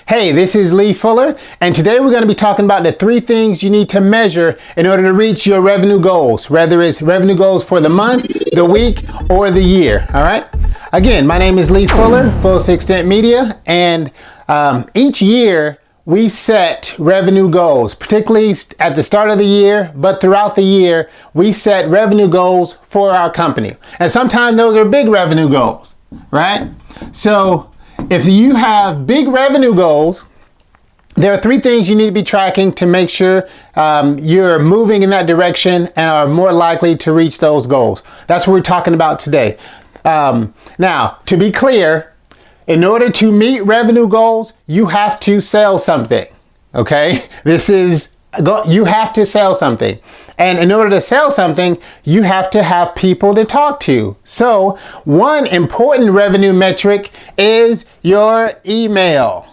Hey, this is Lee Fuller, and today we're going to be talking about the 3 things you need to measure in order to reach your revenue goals, whether it's revenue goals for the month, the week, or the year. All right. Again, my name is Lee Fuller, Full 6th Media, and each year we set revenue goals, particularly at the start of the year, but throughout the year, we set revenue goals for our company. And sometimes those are big revenue goals, right? So if you have big revenue goals, there are 3 things you need to be tracking to make sure you're moving in that direction and are more likely to reach those goals. That's what we're talking about today. Now, to be clear, in order to meet revenue goals, you have to sell something, okay? You have to sell something. And in order to sell something, you have to have people to talk to. So one important revenue metric is your email.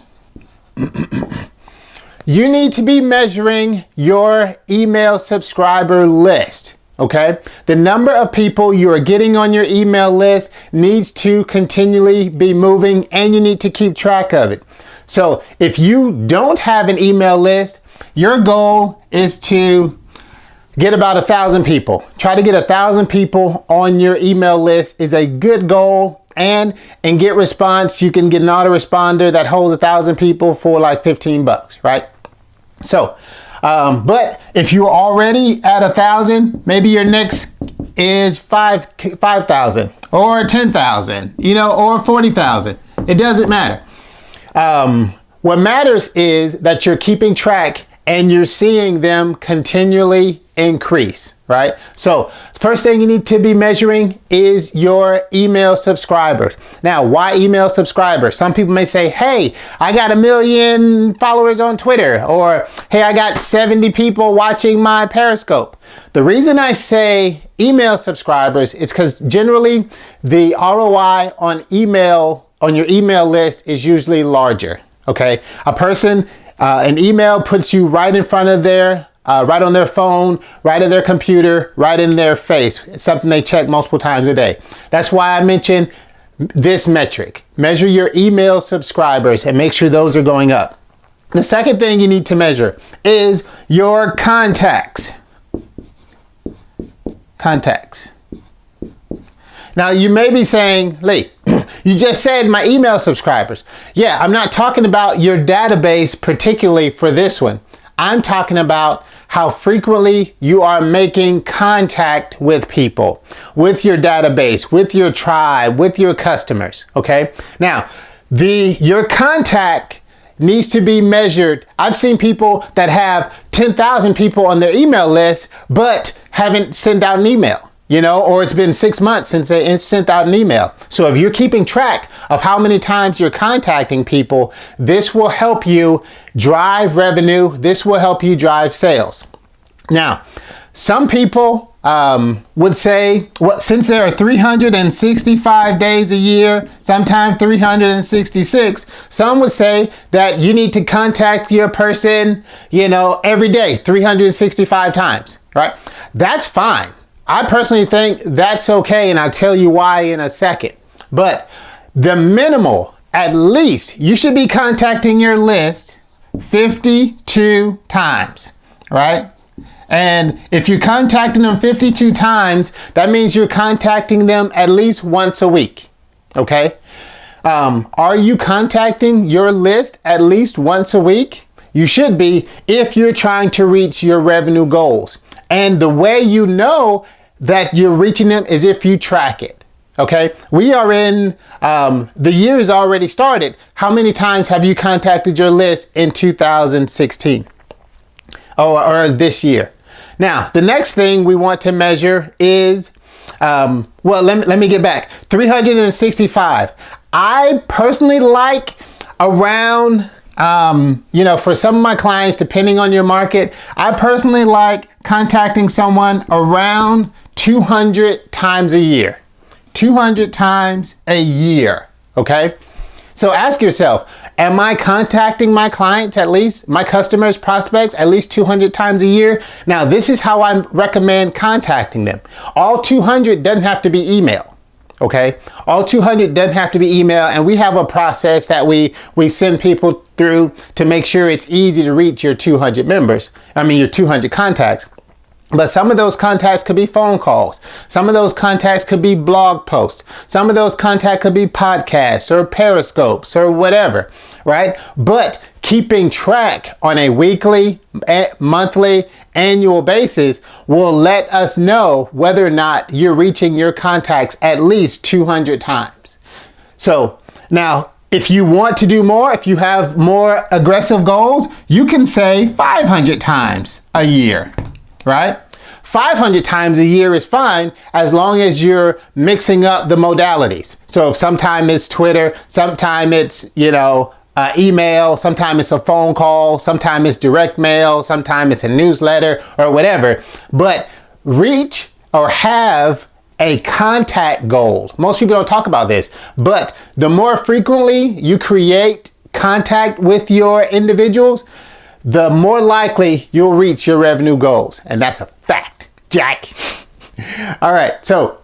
You need to be measuring your email subscriber list. Okay, the number of people you are getting on your email list needs to continually be moving, and you need to keep track of it. So if you don't have an email list, your goal is to get about 1,000 people. Try to get 1,000 people on your email list is a good goal. And in GetResponse, you can get an autoresponder that holds 1,000 people for like $15, right? So, but if you're already at 1,000, maybe your next is 5,000 or 10,000, or 40,000. It doesn't matter. What matters is that you're keeping track and you're seeing them continually increase, right? So first thing you need to be measuring is your email subscribers. Now, why email subscribers? Some people may say, hey, I got 1 million followers on Twitter, or hey, I got 70 people watching my Periscope. The reason I say email subscribers is because generally the ROI on your email list is usually larger, okay? An email puts you right in front of right on their phone, right on their computer, right in their face. It's something they check multiple times a day. That's why I mentioned this metric. Measure your email subscribers and make sure those are going up. The second thing you need to measure is your contacts. Contacts. Now you may be saying, Lee, you just said my email subscribers. Yeah, I'm not talking about your database particularly for this one. I'm talking about how frequently you are making contact with people, with your database, with your tribe, with your customers, okay? Now, your contact needs to be measured. I've seen people that have 10,000 people on their email list, but haven't sent out an email. Or it's been 6 months since they sent out an email. So if you're keeping track of how many times you're contacting people, this will help you drive revenue. This will help you drive sales. Now, some people would say, well, since there are 365 days a year, sometimes 366, some would say that you need to contact your person, every day, 365 times, right? That's fine. I personally think that's okay, and I'll tell you why in a second. But the minimal, at least, you should be contacting your list 52 times, right? And if you're contacting them 52 times, that means you're contacting them at least once a week, okay? Are you contacting your list at least once a week? You should be if you're trying to reach your revenue goals. And the way you know that you're reaching them is if you track it. Okay, we are in, the year's already started. How many times have you contacted your list in 2016 or this year? Now, the next thing we want to measure is, let me get back. 365. I personally like around, for some of my clients, depending on your market, I personally like contacting someone around 200 times a year. 200 times a year, okay? So ask yourself, am I contacting my clients my customers, prospects, at least 200 times a year? Now, this is how I recommend contacting them. All 200 doesn't have to be email, Okay, all 200 doesn't have to be email, and we have a process that we send people through to make sure it's easy to reach your 200 members. Your 200 contacts. But some of those contacts could be phone calls. Some of those contacts could be blog posts. Some of those contacts could be podcasts or periscopes or whatever, right? But keeping track on a weekly, monthly, annual basis will let us know whether or not you're reaching your contacts at least 200 times. So now, if you want to do more, if you have more aggressive goals, you can say 500 times a year, right? 500 times a year is fine as long as you're mixing up the modalities. So if sometime it's Twitter, sometime it's, email, sometime it's a phone call, sometime it's direct mail, sometime it's a newsletter or whatever. But reach or have a contact goal. Most people don't talk about this, but the more frequently you create contact with your individuals, the more likely you'll reach your revenue goals. And that's a fact, Jack. All right, so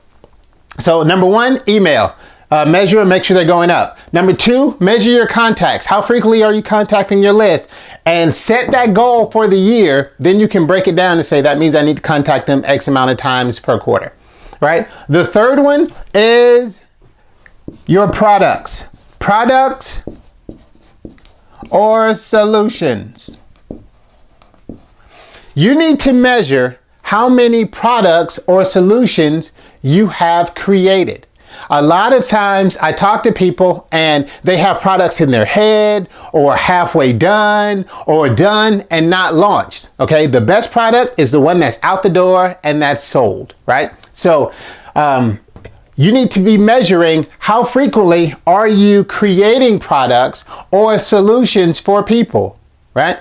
number one, email. Measure and make sure they're going up. Number two, measure your contacts. How frequently are you contacting your list? And set that goal for the year. Then you can break it down and say, that means I need to contact them X amount of times per quarter, right? The third one is your products. Products or solutions. You need to measure how many products or solutions you have created. A lot of times I talk to people and they have products in their head or halfway done or done and not launched. Okay, the best product is the one that's out the door and that's sold, right? So you need to be measuring how frequently are you creating products or solutions for people, right?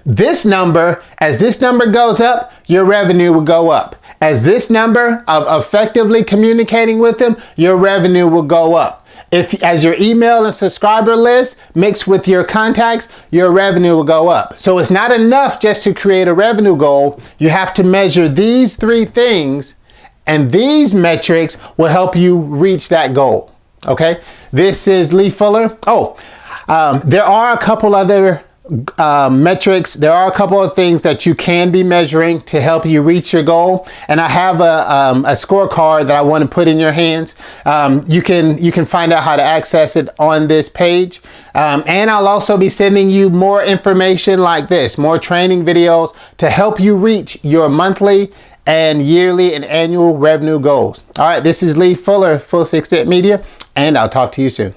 This number, as this number goes up, your revenue will go up. As this number of effectively communicating with them, your revenue will go up. As your email and subscriber list mixed with your contacts, your revenue will go up. So it's not enough just to create a revenue goal. You have to measure these three things, and these metrics will help you reach that goal. Okay, this is Lee Fuller. There are a couple other metrics. There are a couple of things that you can be measuring to help you reach your goal, and I have a scorecard that I want to put in your hands. You can find out how to access it on this page, and I'll also be sending you more information like this, more training videos to help you reach your monthly and yearly and annual revenue goals. All right, this is Lee Fuller, Full Extent Media, and I'll talk to you soon.